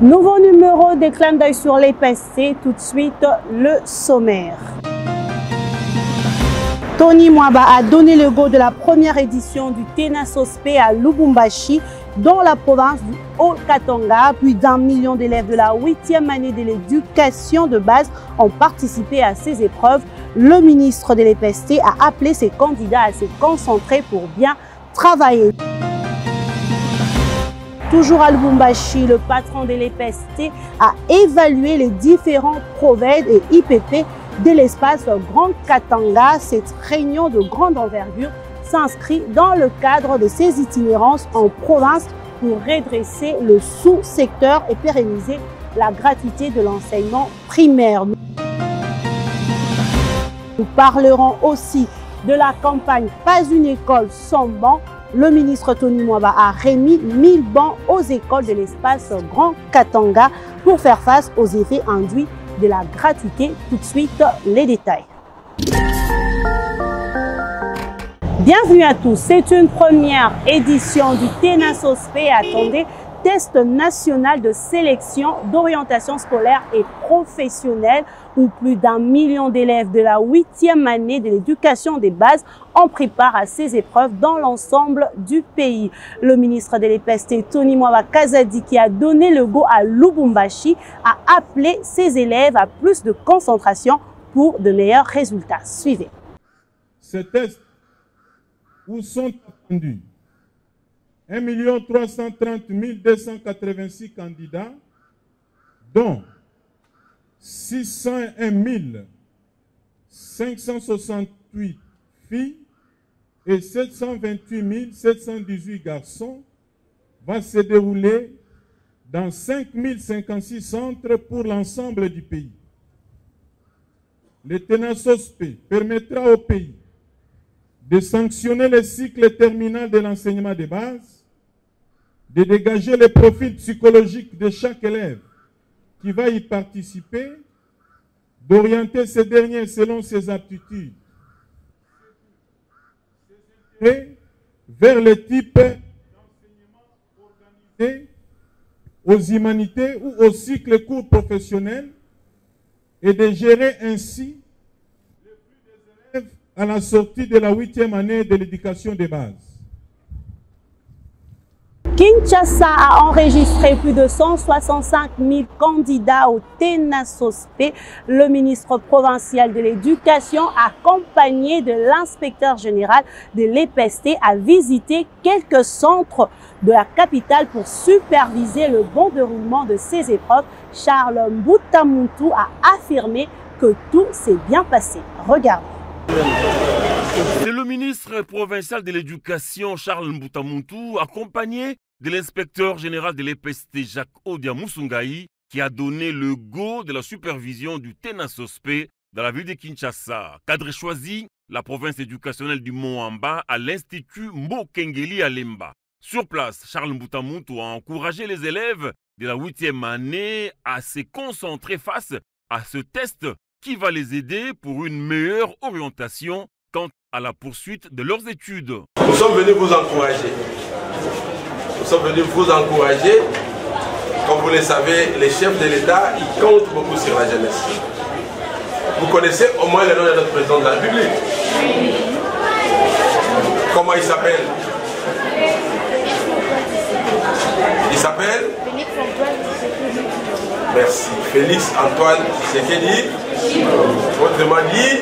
Nouveau numéro des clins d'œil sur les PC, tout de suite le sommaire. Tony Mwamba a donné le go de la première édition du Tenasospe à Lubumbashi, dans la province du Haut-Katanga. Plus d'1 million d'élèves de la 8e année de l'éducation de base ont participé à ces épreuves. Le ministre de l'EPST a appelé ses candidats à se concentrer pour bien travailler. Toujours à Lubumbashi, le patron de l'EPST a évalué les différents PROVED et IPP de l'espace Grand Katanga. Cette réunion de grande envergure s'inscrit dans le cadre de ses itinérances en province pour redresser le sous-secteur et pérenniser la gratuité de l'enseignement primaire. Nous parlerons aussi de la campagne Pas une école sans banc. Le ministre Tony Mwamba a remis 1000 bancs aux écoles de l'espace Grand Katanga pour faire face aux effets induits de la gratuité. Tout de suite, les détails. Bienvenue à tous. C'est une première édition du Tenasospe. Attendez, test national de sélection d'orientation scolaire et professionnelle, où plus d'1 million d'élèves de la 8e année de l'éducation des bases ont pris part à ces épreuves dans l'ensemble du pays. Le ministre de l'EPST, Tony Mwamba Kazadi, qui a donné le go à Lubumbashi, a appelé ses élèves à plus de concentration pour de meilleurs résultats. Suivez. Ces tests où sont attendus 1 330 286 candidats, dont 601 568 filles et 728 718 garçons, va se dérouler dans 5056 centres pour l'ensemble du pays. Le Tenasospe permettra au pays de sanctionner le cycle terminal de l'enseignement de base, de dégager les profils psychologiques de chaque élève qui va y participer, d'orienter ces derniers selon ses aptitudes et vers le type d'enseignement organisé aux humanités ou au cycle court professionnel, et de gérer ainsi le flux des élèves à la sortie de la 8e année de l'éducation de base. Kinshasa a enregistré plus de 165 000 candidats au Tenasospe. Le ministre provincial de l'Éducation, accompagné de l'inspecteur général de l'EPST, a visité quelques centres de la capitale pour superviser le bon déroulement de ces épreuves. Charles Mbutamuntu a affirmé que tout s'est bien passé. Regardez. C'est le ministre provincial de l'Éducation, Charles Mbutamuntu, accompagné de l'inspecteur général de l'EPST, Jacques Odia Musungai, qui a donné le go de la supervision du Tenasospe dans la ville de Kinshasa. Cadre choisi, la province éducationnelle du Mwamba à l'Institut Mbokengeli à Lemba. Sur place, Charles Mbutamuntu a encouragé les élèves de la 8e année à se concentrer face à ce test qui va les aider pour une meilleure orientation quant à la poursuite de leurs études. Nous sommes venus vous encourager. Nous sommes venus vous encourager. Comme vous le savez, les chefs de l'État, ils comptent beaucoup sur la jeunesse. Vous connaissez au moins le nom de notre président de la République. Comment il s'appelle? Il s'appelle Merci. Félix Antoine Tshisekedi. Autrement dit,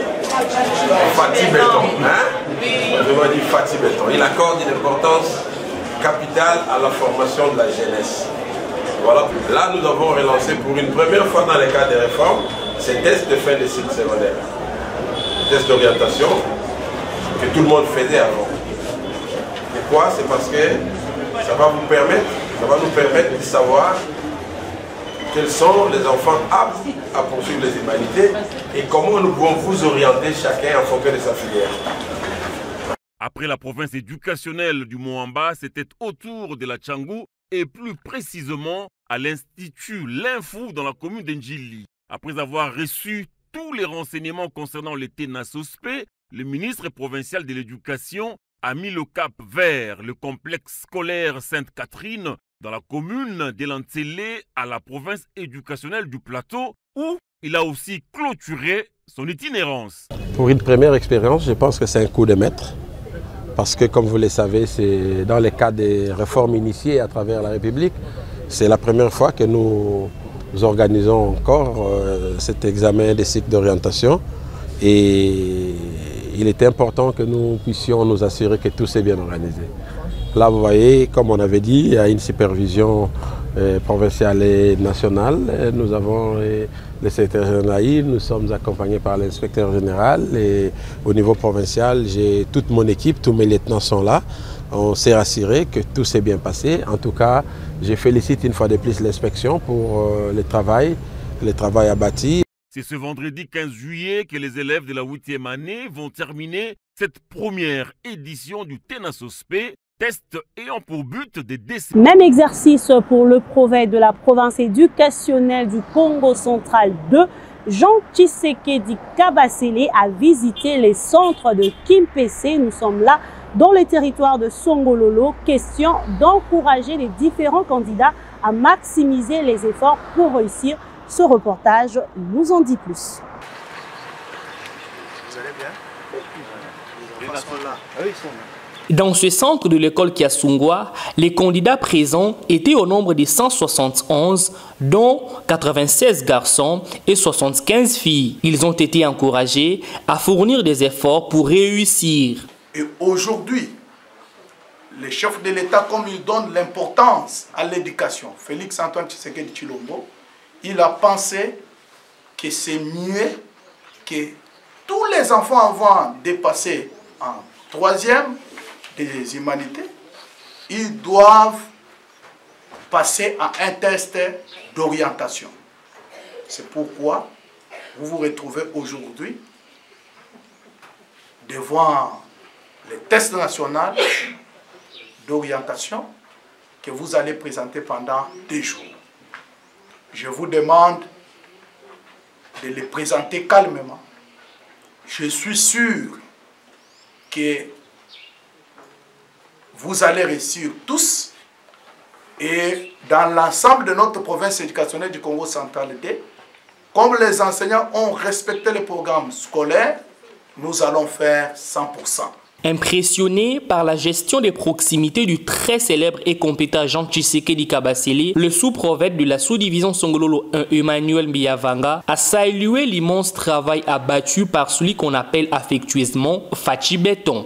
Fatih Béton. Autrement dit, Fatih Béton. Il accorde une importance capitale à la formation de la jeunesse. Voilà. Là, nous avons relancé pour une première fois dans les cas des réformes ces tests de fin de cycle secondaire. Tests d'orientation que tout le monde faisait avant. Pourquoi? C'est parce que ça va nous permettre de savoir quels sont les enfants aptes à poursuivre les humanités et comment nous pouvons vous orienter chacun en fonction de sa filière. Après la province éducationnelle du Mwamba, c'était au tour de la Tchangou et plus précisément à l'Institut L'Infou dans la commune d'Ndjili. Après avoir reçu tous les renseignements concernant le Tenasospe, le ministre provincial de l'Éducation a mis le cap vers le complexe scolaire Sainte-Catherine dans la commune d'Elantsele à la province éducationnelle du Plateau où il a aussi clôturé son itinérance. Pour une première expérience, je pense que c'est un coup de maître. Parce que comme vous le savez, c'est dans le cadre des réformes initiées à travers la République, c'est la première fois que nous organisons encore cet examen des cycles d'orientation. Et il était important que nous puissions nous assurer que tout s'est bien organisé. Là, vous voyez, comme on avait dit, il y a une supervision provinciale et nationale. Nous avons le secrétaire général, nous sommes accompagnés par l'inspecteur général. Et au niveau provincial, j'ai toute mon équipe, tous mes lieutenants sont là. On s'est rassuré que tout s'est bien passé. En tout cas, je félicite une fois de plus l'inspection pour le travail abattu. C'est ce vendredi 15 juillet que les élèves de la 8e année vont terminer cette première édition du TENASOSPE, test ayant pour but de décider. Même exercice pour le prophète de la province éducationnelle du Congo central 2. Jean Tshisekedi Kabasele a visité les centres de Kimpese. Nous sommes là dans le territoire de Songololo. Question d'encourager les différents candidats à maximiser les efforts pour réussir. Ce reportage nous en dit plus. Vous allez bien? Les enfants sont là. Ah oui, ils sont là. Dans ce centre de l'école Kiasungwa, les candidats présents étaient au nombre de 171, dont 96 garçons et 75 filles. Ils ont été encouragés à fournir des efforts pour réussir. Et aujourd'hui, les chefs de l'État, comme ils donnent l'importance à l'éducation, Félix Antoine Tshisekedi Tshilombo, il a pensé que c'est mieux que tous les enfants avant de passer en 3e des humanités, ils doivent passer à un test d'orientation. C'est pourquoi vous vous retrouvez aujourd'hui devant les tests nationaux d'orientation que vous allez présenter pendant 2 jours. Je vous demande de les présenter calmement. Je suis sûr que vous allez réussir tous. Et dans l'ensemble de notre province éducationnelle du Congo central, comme les enseignants ont respecté les programmes scolaires, nous allons faire 100%. Impressionné par la gestion des proximités du très célèbre et compétent Jean Tshisekedi Kabasele, le sous-prophète de la sous-division Songololo 1, Emmanuel Mbiyavanga, a salué l'immense travail abattu par celui qu'on appelle affectueusement Fachi Béton.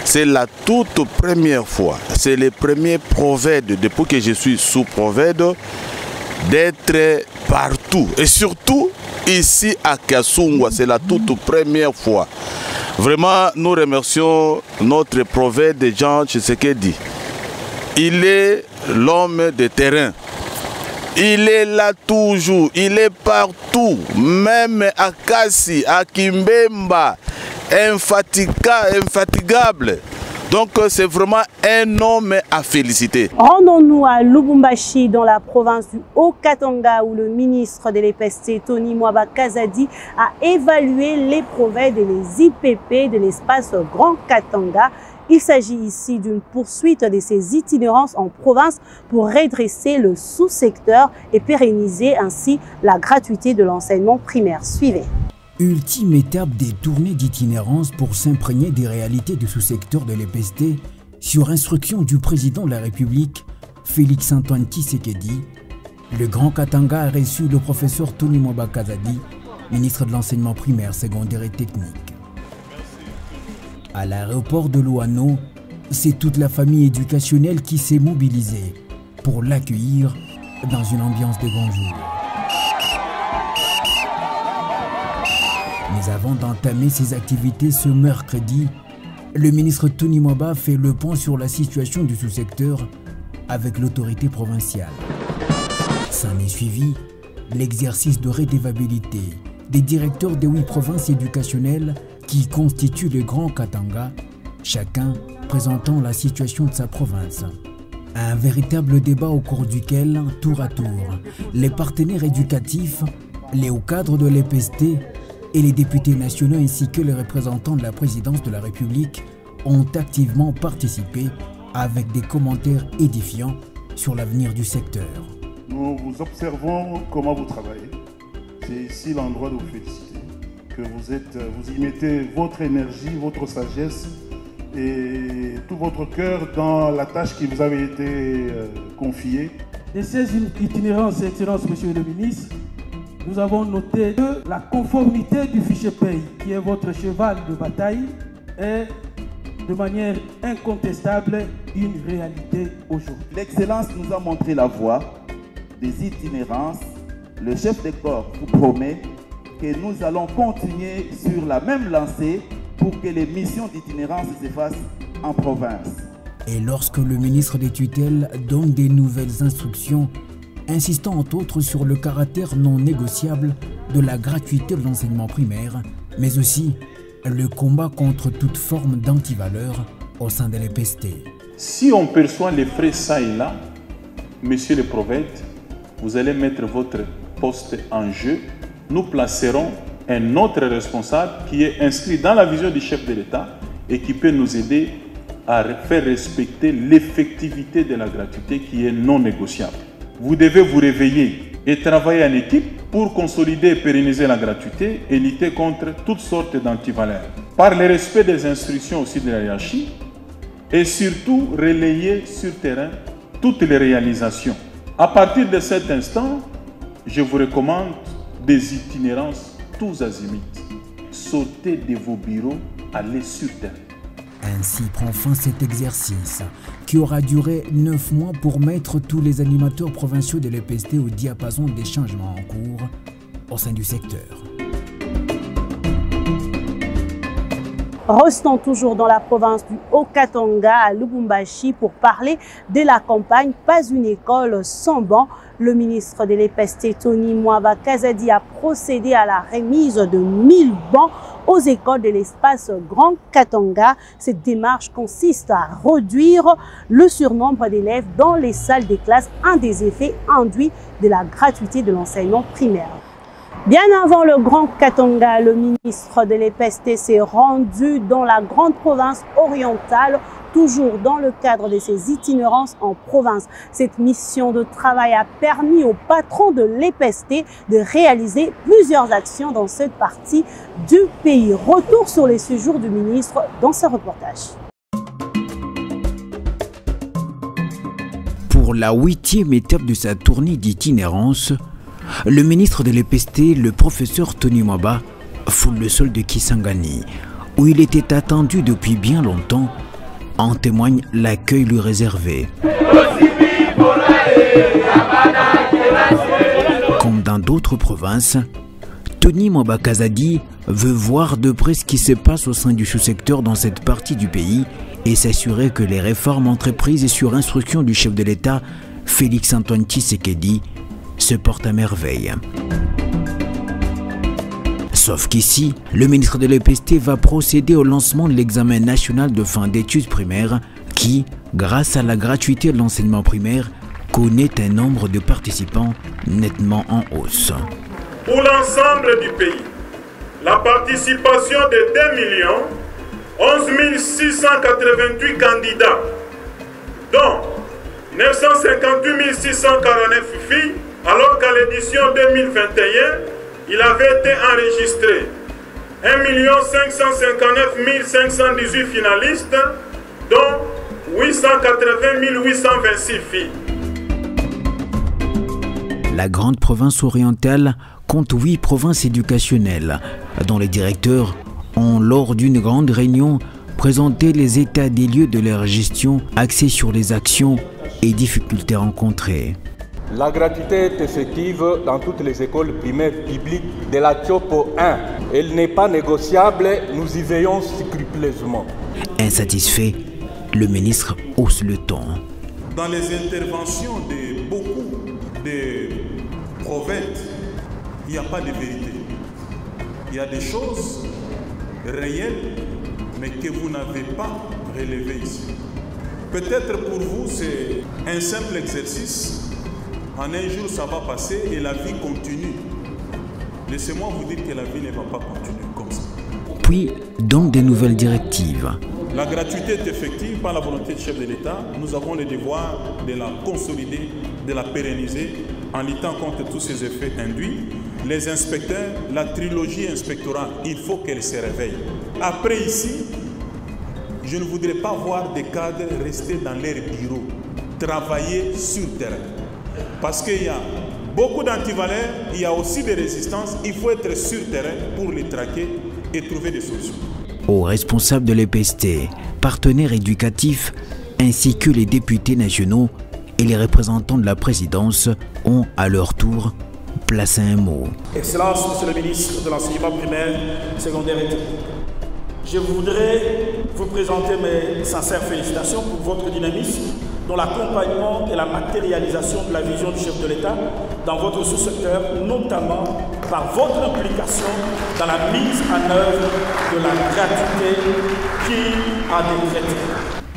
C'est la toute première fois, c'est le premier prophète depuis que je suis sous-prophète d'être partout et surtout ici à Kiasungwa, c'est la toute première fois. Vraiment, nous remercions notre prophète de Jean Tshisekedi. Il est l'homme de terrain. Il est là toujours, il est partout, même à Kassi, à Kimbemba, infatigable. Donc c'est vraiment un homme à féliciter. Rendons-nous à Lubumbashi, dans la province du Haut-Katanga, où le ministre de l'EPST, Tony Mwaba Kazadi, a évalué les brevets et les IPP de l'espace Grand Katanga. Il s'agit ici d'une poursuite de ces itinérances en province pour redresser le sous-secteur et pérenniser ainsi la gratuité de l'enseignement primaire. Suivez. Ultime étape des tournées d'itinérance pour s'imprégner des réalités du sous-secteur de l'EPST sur instruction du président de la République, Félix Antoine Tshisekedi. Le Grand Katanga a reçu le professeur Tony Mwaba Kazadi, ministre de l'enseignement primaire, secondaire et technique. À l'aéroport de Loano, c'est toute la famille éducationnelle qui s'est mobilisée pour l'accueillir dans une ambiance de grand jour. Mais avant d'entamer ses activités ce mercredi, le ministre Tony Mwaba fait le point sur la situation du sous-secteur avec l'autorité provinciale. S'en est suivi l'exercice de redevabilité des directeurs des 8 provinces éducationnelles qui constituent le Grand Katanga, chacun présentant la situation de sa province. Un véritable débat au cours duquel, tour à tour, les partenaires éducatifs, les hauts cadres de l'EPST et les députés nationaux ainsi que les représentants de la présidence de la République ont activement participé avec des commentaires édifiants sur l'avenir du secteur. Nous vous observons comment vous travaillez. C'est ici l'endroit de vous féliciter. Que vous y mettez votre énergie, votre sagesse et tout votre cœur dans la tâche qui vous avait été confiée. De ces itinérances, Excellence, Monsieur le Ministre, nous avons noté que la conformité du fichier paye, qui est votre cheval de bataille, est de manière incontestable une réalité aujourd'hui. L'Excellence nous a montré la voie des itinérances. Le chef de corps vous promet que nous allons continuer sur la même lancée pour que les missions d'itinérance se fassent en province. Et lorsque le ministre des tutelles donne des nouvelles instructions, insistant entre autres sur le caractère non négociable de la gratuité de l'enseignement primaire, mais aussi le combat contre toute forme d'antivaleur au sein de l'EPST. Si on perçoit les frais ça et là, monsieur le prophète, vous allez mettre votre poste en jeu. Nous placerons un autre responsable qui est inscrit dans la vision du chef de l'État et qui peut nous aider à faire respecter l'effectivité de la gratuité qui est non négociable. Vous devez vous réveiller et travailler en équipe pour consolider et pérenniser la gratuité et lutter contre toutes sortes d'antivaleurs. Par le respect des instructions aussi de la hiérarchie et surtout relayer sur terrain toutes les réalisations. À partir de cet instant, je vous recommande des itinérances tous azimuts. Sautez de vos bureaux, allez sur terrain. Ainsi prend fin cet exercice qui aura duré 9 mois pour mettre tous les animateurs provinciaux de l'EPST au diapason des changements en cours au sein du secteur. Restons toujours dans la province du Haut-Katanga à Lubumbashi pour parler de la campagne Pas une école sans banc. Le ministre de l'EPST, Tony Mwaba Kazadi, a procédé à la remise de 1000 bancs aux écoles de l'espace Grand Katanga. Cette démarche consiste à réduire le surnombre d'élèves dans les salles des classes, un des effets induits de la gratuité de l'enseignement primaire. Bien avant le Grand Katanga, le ministre de l'EPST s'est rendu dans la grande province orientale, toujours dans le cadre de ses itinérances en province. Cette mission de travail a permis au patron de l'EPST de réaliser plusieurs actions dans cette partie du pays. Retour sur les séjours du ministre dans ce reportage. Pour la 8e étape de sa tournée d'itinérance, le ministre de l'EPST, le professeur Tony Mwaba, foule le sol de Kisangani, où il était attendu depuis bien longtemps. En témoigne l'accueil lui réservé. Comme dans d'autres provinces, Tony Mwaba Kazadi veut voir de près ce qui se passe au sein du sous-secteur dans cette partie du pays et s'assurer que les réformes entreprises sur instruction du chef de l'État, Félix Antoine Tshisekedi, se portent à merveille. Sauf qu'ici, le ministre de l'EPST va procéder au lancement de l'examen national de fin d'études primaires qui, grâce à la gratuité de l'enseignement primaire, connaît un nombre de participants nettement en hausse. Pour l'ensemble du pays, la participation de 2 11 688 candidats, dont 958 649 filles, alors qu'à l'édition 2021, il avait été enregistré 1 559 518 finalistes, dont 880 826 filles. La grande province orientale compte 8 provinces éducationnelles, dont les directeurs ont, lors d'une grande réunion, présenté les états des lieux de leur gestion axés sur les actions et difficultés rencontrées. La gratuité est effective dans toutes les écoles primaires publiques de la Tchopo 1. Elle n'est pas négociable, nous y veillons scrupuleusement. Insatisfait, le ministre hausse le ton. Dans les interventions de beaucoup de prophètes, il n'y a pas de vérité. Il y a des choses réelles, mais que vous n'avez pas relevées ici. Peut-être pour vous, c'est un simple exercice. En un jour, ça va passer et la vie continue. Laissez-moi vous dire que la vie ne va pas continuer comme ça. Puis, dans des nouvelles directives, La gratuité est effective par la volonté du chef de l'État. Nous avons le devoir de la consolider, de la pérenniser en luttant contre tous ces effets induits. Les inspecteurs, la trilogie inspectorale, il faut qu'elle se réveille. Après ici, je ne voudrais pas voir des cadres rester dans leurs bureaux, travailler sur terrain. Parce qu'il y a beaucoup d'antivaleurs, il y a aussi des résistances, il faut être sur terrain pour les traquer et trouver des solutions. Aux responsables de l'EPST, partenaires éducatifs, ainsi que les députés nationaux et les représentants de la présidence ont à leur tour placé un mot. Excellence, Monsieur le ministre de l'Enseignement primaire, secondaire et technique. Je voudrais vous présenter mes sincères félicitations pour votre dynamisme dans l'accompagnement et la matérialisation de la vision du chef de l'État dans votre sous-secteur, notamment par votre implication dans la mise en œuvre de la gratuité qui a décrété.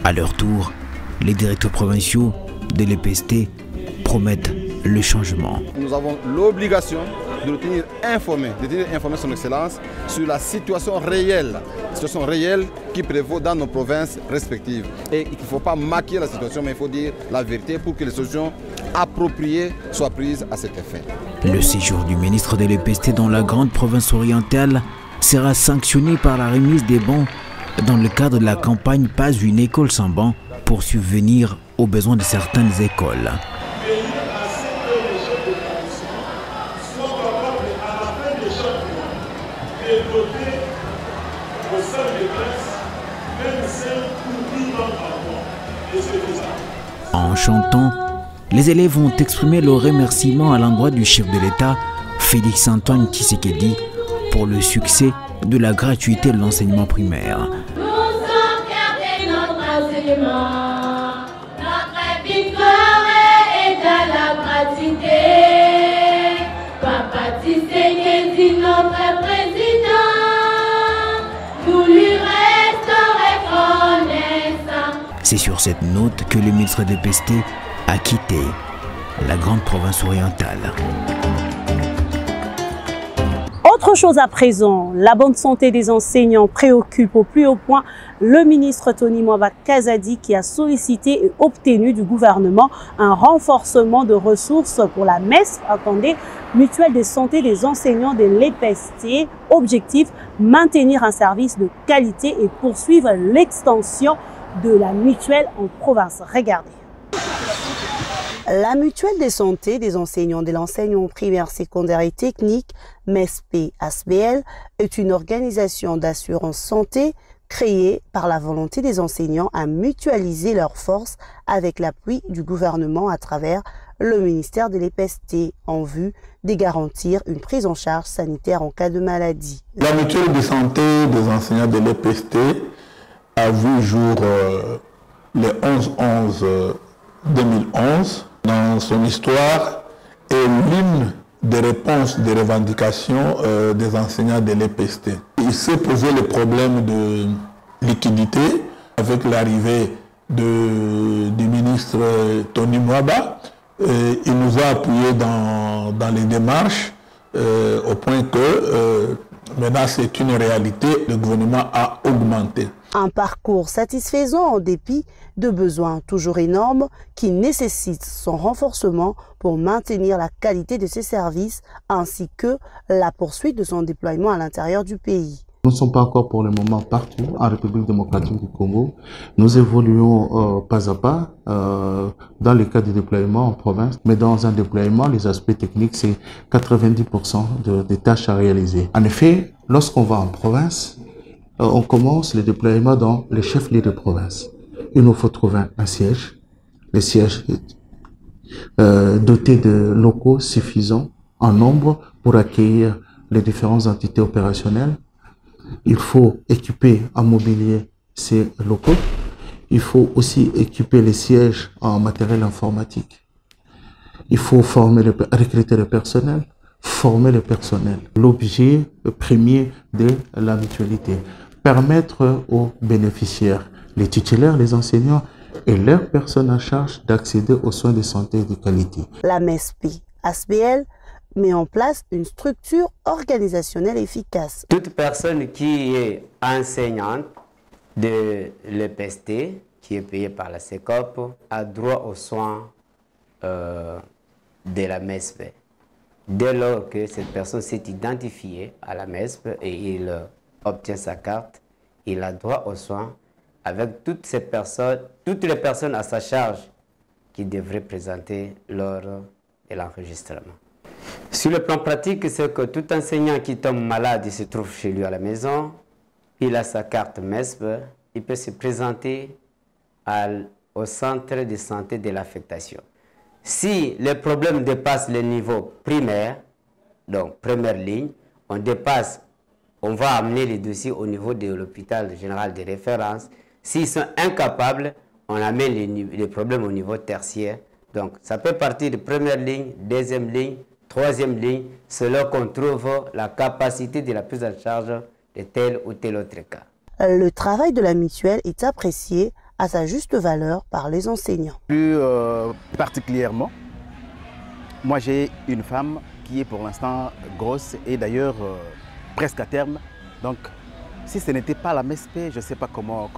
À leur tour, les directeurs provinciaux de l'EPST promettent le changement. Nous avons l'obligation de le tenir informé, son Excellence sur la situation réelle qui prévaut dans nos provinces respectives. Et il ne faut pas maquiller la situation, mais il faut dire la vérité pour que les solutions appropriées soient prises à cet effet. Le séjour du ministre de l'EPST dans la grande province orientale sera sanctionné par la remise des bans dans le cadre de la campagne Pas une école sans banc pour subvenir aux besoins de certaines écoles. En chantant, les élèves ont exprimé leur remerciement à l'endroit du chef de l'État, Félix Antoine Tshisekedi, pour le succès de la gratuité de l'enseignement primaire. Nous sommes fiers de notre enseignement, notre victoire est dans la gratuité. Papa Tshisekedi, notre président, nous lui resterons reconnaissants. C'est sur cette note que le ministre de l'EPST a quitté la grande province orientale. Autre chose à présent, la bonne santé des enseignants préoccupe au plus haut point le ministre Tony Mwaba Kazadi qui a sollicité et obtenu du gouvernement un renforcement de ressources pour la MESP, attendez, mutuelle de santé des enseignants de l'EPST. Objectif, maintenir un service de qualité et poursuivre l'extension de la mutuelle en province. Regardez. La mutuelle de santé des enseignants de l'enseignement primaire, secondaire et technique, MESP-ASBL, est une organisation d'assurance santé créée par la volonté des enseignants à mutualiser leurs forces avec l'appui du gouvernement à travers le ministère de l'EPST en vue de garantir une prise en charge sanitaire en cas de maladie. La mutuelle de santé des enseignants de l'EPST a vu jour le 11-11-2011. Dans son histoire, est l'une des réponses des revendications des enseignants de l'EPST. Il s'est posé le problème de liquidité avec l'arrivée du ministre Tony Mwaba. Il nous a appuyés dans les démarches au point que maintenant c'est une réalité, le gouvernement a augmenté. Un parcours satisfaisant en dépit de besoins toujours énormes qui nécessitent son renforcement pour maintenir la qualité de ses services ainsi que la poursuite de son déploiement à l'intérieur du pays. Nous ne sommes pas encore pour le moment partout en République démocratique du Congo. Nous évoluons pas à pas dans le cas du déploiement en province. Mais dans un déploiement, les aspects techniques, c'est 90% des tâches à réaliser. En effet, lorsqu'on va en province, on commence le déploiement dans les chefs-lieux de province. Il nous faut trouver un siège, les sièges dotés de locaux suffisants en nombre pour accueillir les différentes entités opérationnelles. Il faut équiper en mobilier ces locaux. Il faut aussi équiper les sièges en matériel informatique. Il faut recruter le personnel, former le personnel. L'objet premier de la mutualité, permettre aux bénéficiaires, les titulaires, les enseignants et leurs personnes en charge d'accéder aux soins de santé de qualité. La MESP-ASBL met en place une structure organisationnelle efficace. Toute personne qui est enseignante de l'EPST, qui est payé par la CECOP, a droit aux soins de la MESP. Dès lors que cette personne s'est identifiée à la MESP et il obtient sa carte, il a droit aux soins avec toutes les personnes à sa charge qui devraient présenter lors de l'enregistrement. Sur le plan pratique, c'est que tout enseignant qui tombe malade, il se trouve chez lui à la maison, il a sa carte MESP, il peut se présenter au centre de santé de l'affectation. Si le problème dépasse le niveau primaire, donc première ligne, on va amener les dossiers au niveau de l'hôpital général de référence. S'ils sont incapables, on amène les problèmes au niveau tertiaire. Donc ça peut partir de première ligne, deuxième ligne, troisième ligne, selon qu'on trouve la capacité de la prise en charge de tel ou tel autre cas. Le travail de la mutuelle est apprécié à sa juste valeur par les enseignants. Plus particulièrement, moi j'ai une femme qui est pour l'instant grosse et d'ailleurs presque à terme. Donc si ce n'était pas la MESP, je ne sais pas comment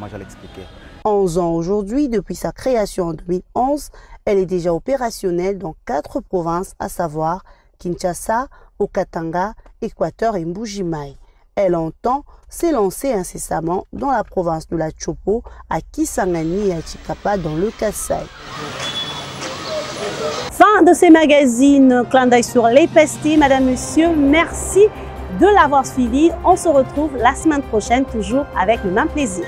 j'allais expliquer. 11 ans aujourd'hui, depuis sa création en 2011, elle est déjà opérationnelle dans 4 provinces, à savoir Kinshasa, Okatanga, Équateur et Mbuji-Mayi. Elle entend s'élancer incessamment dans la province de la Chopo, à Kisangani et à Chikapa dans le Kasaï. Fin de ces magazines, clin d'œil sur l'EPST. Madame, Monsieur, merci de l'avoir suivi. On se retrouve la semaine prochaine, toujours avec le même plaisir.